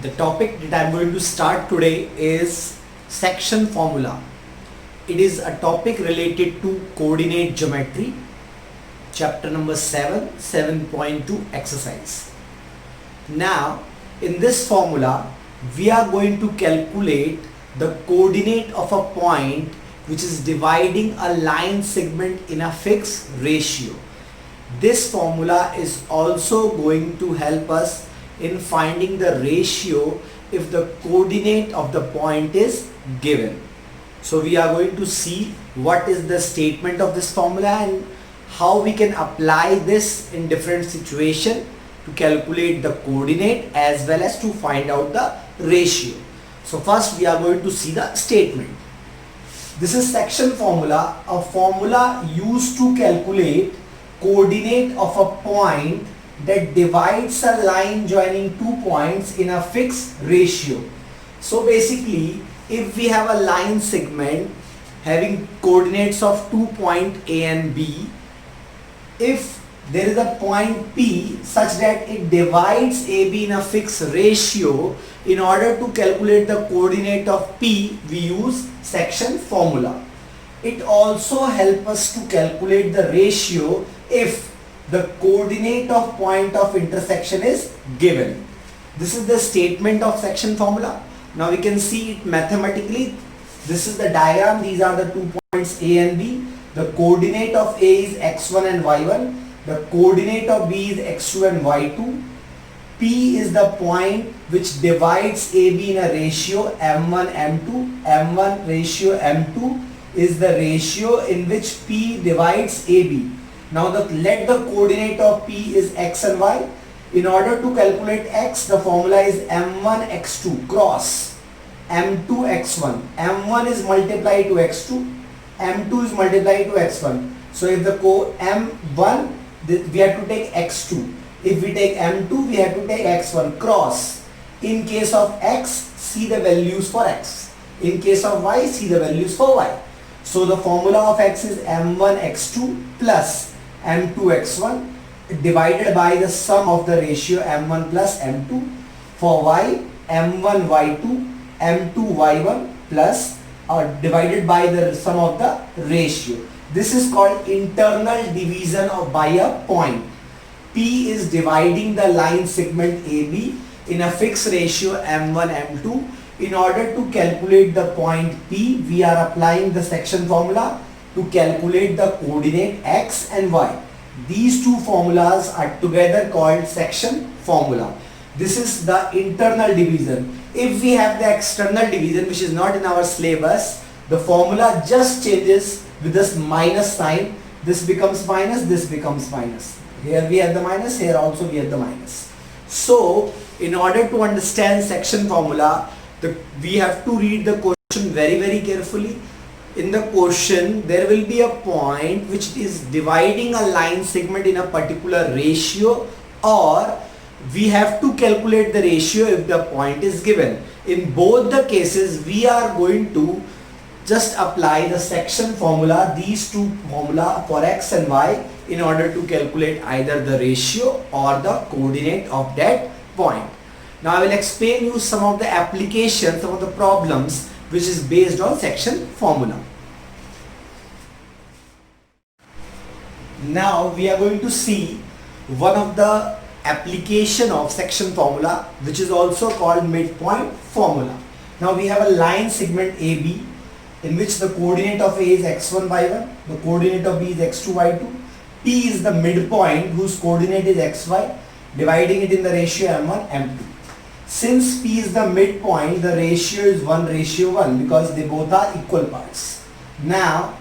The topic that I'm going to start today is section formula. It is a topic related to coordinate geometry, chapter number 7, 7.2 exercise. Now, in this formula, we are going to calculate the coordinate of a point which is dividing a line segment in a fixed ratio. This formula is also going to help us in finding the ratio if the coordinate of the point is given. So we are going to see what is the statement of this formula and how we can apply this in different situations to calculate the coordinate as well as to find out the ratio. So first we are going to see the statement. This is section formula, a formula used to calculate coordinate of a point that divides a line joining two points in a fixed ratio. So basically, if we have a line segment having coordinates of 2 points A and B, if there is a point P such that it divides AB in a fixed ratio, in order to calculate the coordinate of P, we use section formula. It also helps us to calculate the ratio if the coordinate of point of intersection is given. This is the statement of section formula. Now we can see it mathematically. This is the diagram. These are the 2 points A and B. The coordinate of A is x1 and y1. The coordinate of B is x2 and y2. P is the point which divides AB in a ratio m1 m2. m1 ratio m2 is the ratio in which P divides AB. Now let the coordinate of P is x and y. In order to calculate x, the formula is m1 x2 cross m2 x1. m1 is multiplied to x2, m2 is multiplied to x1. So if the m1, we have to take x2. If we take m2, we have to take x1 cross. In case of x, see the values for x. In case of y, see the values for y. So the formula of x is m1 x2 plus m2 x1 divided by the sum of the ratio m1 plus m2. For y, m1 y2 m2 y1 plus divided by the sum of the ratio. This is called internal division by a point. P is dividing the line segment AB in a fixed ratio m1 m2. In order to calculate the point P, we are applying the section formula to calculate the coordinate x and y. These two formulas are together called section formula. This is the internal division. If we have the external division, which is not in our syllabus, the formula just changes with this minus sign. This becomes minus, this becomes minus. Here we have the minus, here also we have the minus. So in order to understand section formula, we have to read the question very carefully. In the question, there will be a point which is dividing a line segment in a particular ratio, or we have to calculate the ratio if the point is given. In both the cases, we are going to just apply the section formula, these two formula for x and y, in order to calculate either the ratio or the coordinate of that point. Now I will explain you some of the applications, some of the problems which is based on section formula. Now we are going to see one of the application of section formula, which is also called midpoint formula. Now we have a line segment AB in which the coordinate of A is x1 y1, the coordinate of B is x2 y2. P is the midpoint whose coordinate is xy, dividing it in the ratio m1 m2. Since P is the midpoint, the ratio is 1:1 because they both are equal parts. Now,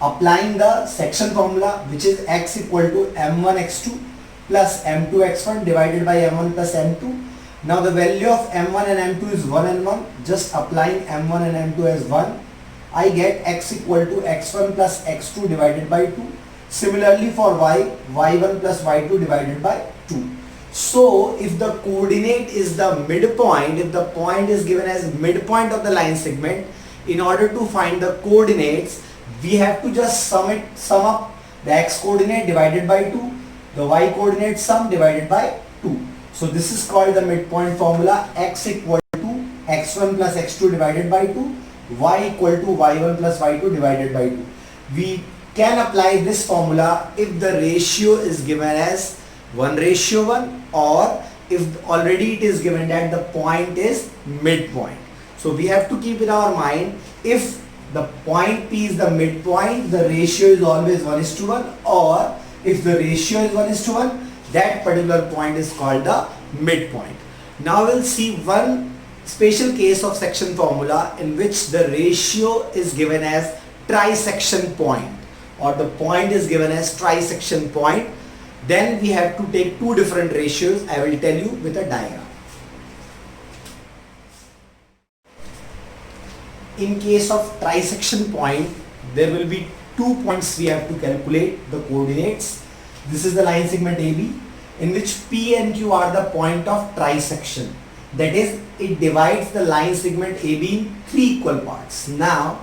applying the section formula, which is x equal to m1 x2 plus m2 x1 divided by m1 plus m2. Now the value of m1 and m2 is 1 and 1. Just applying m1 and m2 as 1, I get x equal to x1 plus x2 divided by 2. Similarly for y, y1 plus y2 divided by 2. So if the coordinate is the midpoint, if the point is given as midpoint of the line segment, in order to find the coordinates, we have to just sum up the x coordinate divided by 2, the y coordinate sum divided by 2. So this is called the midpoint formula. X equal to x1 plus x2 divided by 2, y equal to y1 plus y2 divided by 2. We can apply this formula if the ratio is given as 1:1 or if already it is given that the point is midpoint. So we have to keep in our mind, if the point P is the midpoint, the ratio is always 1:1, or if the ratio is 1:1, that particular point is called the midpoint. Now we'll see one special case of section formula in which the ratio is given as trisection point, or the point is given as trisection point. Then we have to take two different ratios. I will tell you with a diagram. In case of trisection point, there will be 2 points we have to calculate the coordinates. This is the line segment AB, in which P and Q are the point of trisection. That is, it divides the line segment AB in 3 equal parts. Now,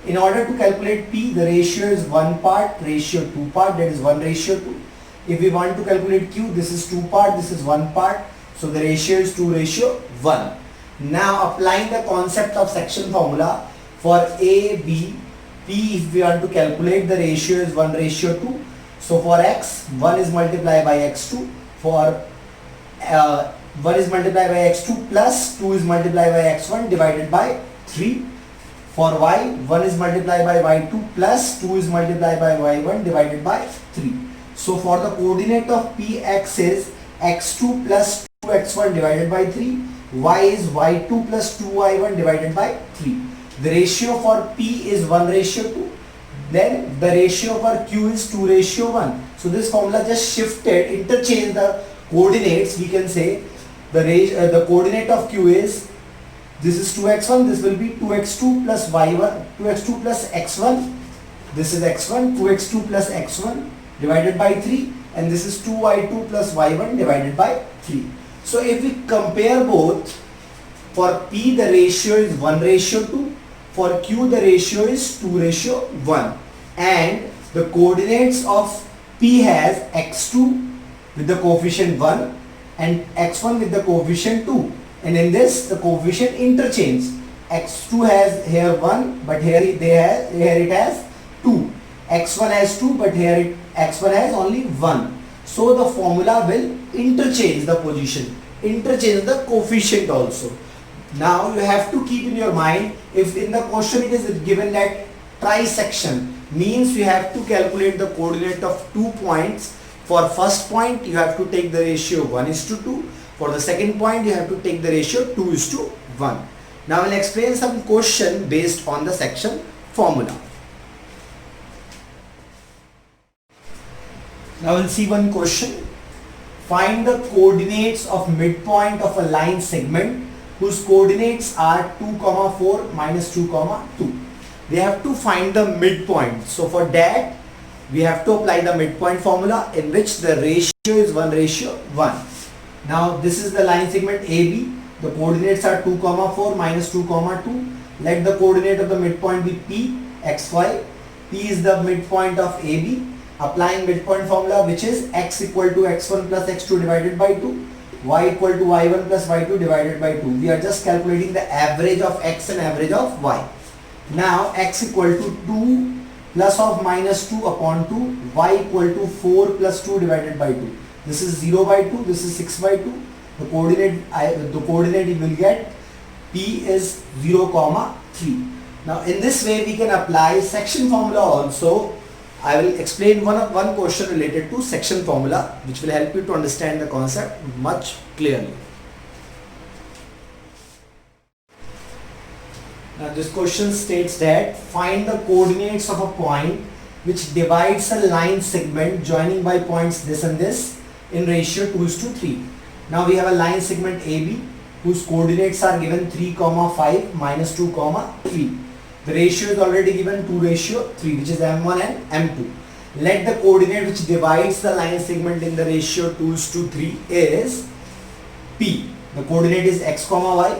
in order to calculate P, the ratio is 1 part, ratio 2 part, that is 1:2. If we want to calculate Q, this is 2 part, this is 1 part. So the ratio is 2:1. Now applying the concept of section formula for A, B, P, if we want to calculate, the ratio is 1:2. So for X, 1 is multiplied by X2. For 1 is multiplied by X2 plus 2 is multiplied by X1 divided by 3. For Y, 1 is multiplied by Y2 plus 2 is multiplied by Y1 divided by 3. So for the coordinate of Px is x2 plus 2x1 divided by 3, y is y2 plus 2y1 divided by 3. The ratio for P is 1:2. Then the ratio for Q is 2:1. So this formula just shifted, interchange the coordinates. We can say the coordinate of Q is, this is 2x1, this will be 2x2 plus y1, 2x2 plus x1, this is x1, 2x2 plus x1 divided by 3, and this is 2y2 plus y1 divided by 3. So if we compare both, for P the ratio is 1:2, for Q the ratio is 2:1, and the coordinates of P has x2 with the coefficient 1 and x1 with the coefficient 2, and in this the coefficient interchange. x2 has here 1, but here it has 2. x1 has 2, but here x1 has only 1. So the formula will interchange the position, interchange the coefficient also. Now you have to keep in your mind, if in the question it is given that trisection, means you have to calculate the coordinate of 2 points. For first point you have to take the ratio 1:2. For the second point you have to take the ratio 2:1. Now I will explain some question based on the section formula. Now we'll see one question. Find the coordinates of midpoint of a line segment whose coordinates are 2, 4, minus 2, 2. We have to find the midpoint. So for that we have to apply the midpoint formula, in which the ratio is 1:1. Now this is the line segment AB. The coordinates are 2, 4, minus 2, 2. Let the coordinate of the midpoint be P, xy. P is the midpoint of AB. Applying midpoint formula, which is x equal to x1 plus x2 divided by 2, y equal to y1 plus y2 divided by 2. We are just calculating the average of x and average of y. Now x equal to 2 plus of minus 2 upon 2, y equal to 4 plus 2 divided by 2. This is 0/2, this is 6/2. The coordinate you will get P is 0, 3. Now in this way we can apply section formula also. I will explain one question related to section formula, which will help you to understand the concept much clearly. Now this question states that find the coordinates of a point which divides a line segment joining by points this and this in ratio 2:3. Now we have a line segment AB whose coordinates are given 3, 5, minus 2, 3. The ratio is already given 2:3, which is M1 and M2. Let the coordinate which divides the line segment in the ratio 2:3 is P. The coordinate is x, y.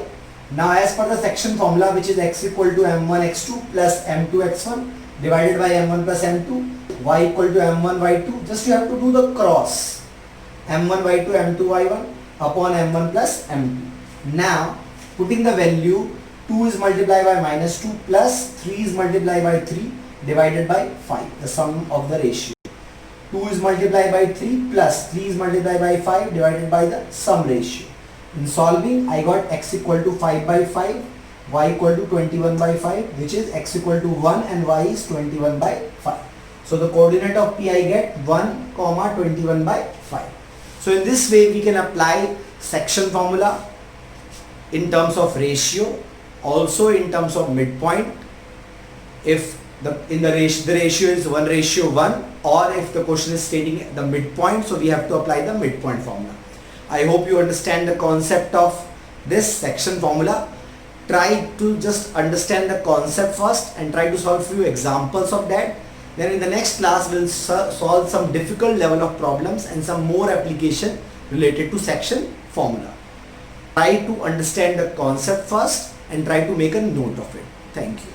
Now as per the section formula, which is x equal to m1 x2 plus m2 x1 divided by m1 plus m2, y equal to m1 y2, just you have to do the cross, m1 y2 m2 y1. upon m1 plus m2. Now putting the value, 2 is multiplied by minus 2 plus 3 is multiplied by 3 divided by 5, the sum of the ratio. 2 is multiplied by 3 plus 3 is multiplied by 5 divided by the sum ratio. In solving, I got x equal to 5 by 5, y equal to 21 by 5, which is x equal to 1 and y is 21 by 5. So the coordinate of P I get 1 comma 21 by 5. So in this way we can apply section formula in terms of ratio, also in terms of midpoint. If the ratio is 1:1, or if the question is stating the midpoint, so we have to apply the midpoint formula. I hope you understand the concept of this section formula. Try to just understand the concept first and try to solve few examples of that. Then in the next class we'll solve some difficult level of problems and some more application related to section formula. Try to understand the concept first and try to make a note of it. Thank you.